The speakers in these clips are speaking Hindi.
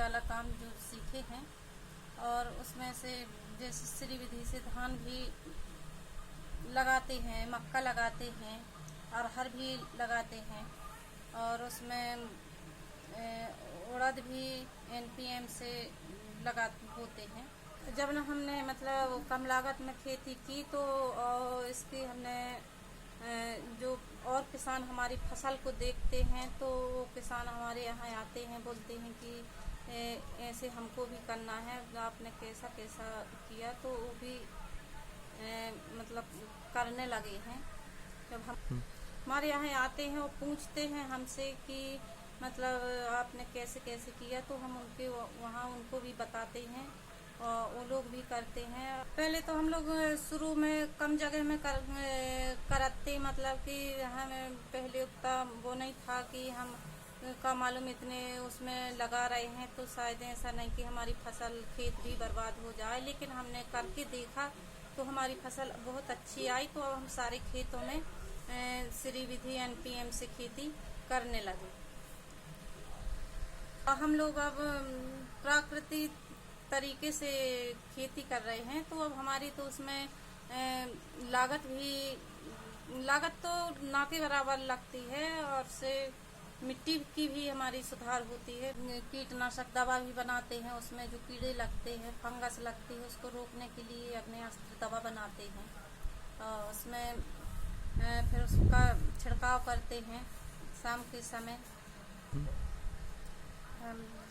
वाला काम जो सीखे हैं, और उसमें से जैसे श्री विधि से धान भी लगाते हैं, मक्का लगाते हैं, अरहर भी लगाते हैं, और उसमें उड़द भी NPM से होते हैं। जब ना हमने मतलब कम लागत में खेती की तो इसकी हमने जो और किसान हमारी फसल को देखते हैं तो वो किसान हमारे यहाँ आते हैं, बोलते हैं कि ऐसे हमको भी करना है, आपने कैसा कैसा किया, तो वो भी मतलब करने लगे हैं। जब हम हमारे यहाँ आते हैं और पूछते हैं हमसे कि मतलब आपने कैसे कैसे किया, तो हम उनके वहाँ उनको भी बताते हैं और वो लोग भी करते हैं। पहले तो हम लोग शुरू में कम जगह में करते, मतलब कि हमें पहले उतना वो नहीं था कि हम का मालूम इतने उसमें लगा रहे हैं, तो शायद ऐसा नहीं कि हमारी फसल खेत भी बर्बाद हो जाए, लेकिन हमने करके देखा तो हमारी फसल बहुत अच्छी आई। तो अब हम सारे खेतों में श्री विधि NPM से खेती करने लगे। हम लोग अब प्राकृतिक तरीके से खेती कर रहे हैं, तो अब हमारी तो उसमें लागत तो ना के बराबर लगती है, और से मिट्टी की भी हमारी सुधार होती है। कीटनाशक दवा भी बनाते हैं, उसमें जो कीड़े लगते हैं, फंगस लगती है, उसको रोकने के लिए अग्नेयास्त्र दवा बनाते हैं, और उसमें फिर उसका छिड़काव करते हैं शाम के समय।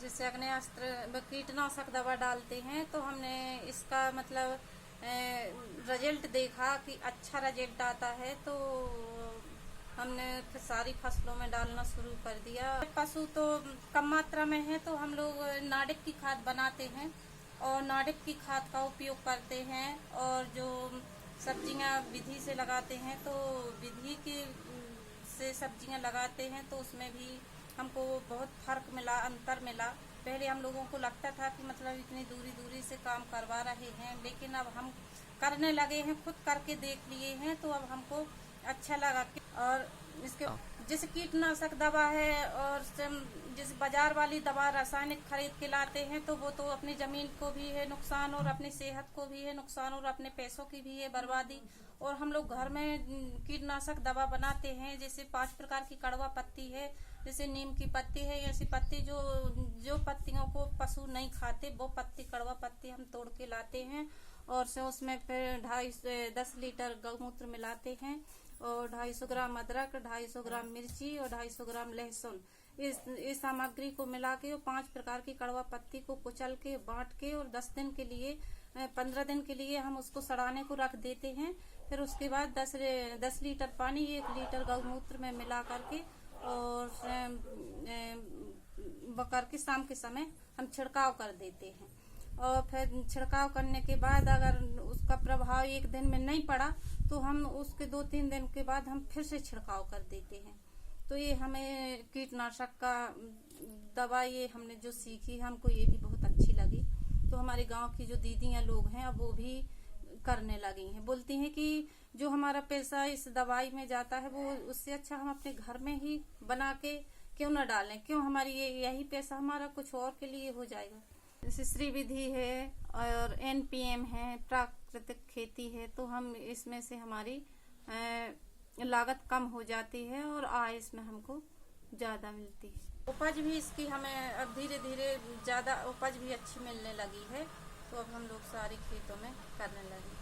जैसे अग्नेयास्त्र कीटनाशक दवा डालते हैं तो हमने इसका मतलब रिजल्ट देखा कि अच्छा रिजल्ट आता है, तो हमने फिर सारी फसलों में डालना शुरू कर दिया। पशु तो कम मात्रा में है, तो हम लोग नाड़िक की खाद बनाते हैं और नाड़िक की खाद का उपयोग करते हैं। और जो सब्जियां विधि से लगाते हैं तो विधि की से सब्जियां लगाते हैं, तो उसमें भी हमको बहुत फर्क मिला, अंतर मिला। पहले हम लोगों को लगता था कि मतलब इतनी दूरी से काम करवा रहे हैं, लेकिन अब हम करने लगे हैं, खुद करके देख लिए हैं, तो अब हमको अच्छा लगा। और इसके जैसे कीटनाशक दवा है और जिस बाजार वाली दवा रासायनिक खरीद के लाते हैं, तो वो तो अपनी जमीन को भी है नुकसान और अपनी सेहत को भी है नुकसान और अपने पैसों की भी है बर्बादी। और हम लोग घर में कीटनाशक दवा बनाते हैं, जैसे 5 प्रकार की कड़वा पत्ती है, जैसे नीम की पत्ती है, ऐसी पत्ती जो पत्तियों को पशु नहीं खाते, वो पत्ती कड़वा पत्ती हम तोड़ के लाते हैं, और से उसमें फिर 10 लीटर गौमूत्र मिलाते हैं, और 250 ग्राम अदरक, 250 ग्राम मिर्ची और 250 ग्राम लहसुन, इस सामग्री को मिला के और 5 प्रकार की कड़वा पत्ती को कुचल के बांट के और 15 दिन के लिए हम उसको सड़ाने को रख देते हैं। फिर उसके बाद 10 लीटर पानी 1 लीटर गौमूत्र में मिला करके और करके शाम के समय हम छिड़काव कर देते हैं। और फिर छिड़काव करने के बाद अगर उसका प्रभाव 1 दिन में नहीं पड़ा तो हम उसके 2-3 दिन के बाद हम फिर से छिड़काव कर देते हैं। तो ये हमें कीटनाशक का दवा ये हमने जो सीखी, हमको ये भी बहुत अच्छी लगी। तो हमारे गांव की जो दीदियां लोग हैं अब वो भी करने लगी हैं, बोलती हैं कि जो हमारा पैसा इस दवाई में जाता है वो उससे अच्छा हम अपने घर में ही बना के क्यों ना डालें, क्यों हमारी यही पैसा हमारा कुछ और के लिए हो जाएगा। जैसे श्री विधि है और NPM है, प्राकृतिक खेती है, तो हम इसमें से हमारी लागत कम हो जाती है और आय इसमें हमको ज्यादा मिलती है। उपज भी इसकी हमें अब धीरे धीरे ज्यादा उपज भी अच्छी मिलने लगी है, तो अब हम लोग सारे खेतों में करने लगे।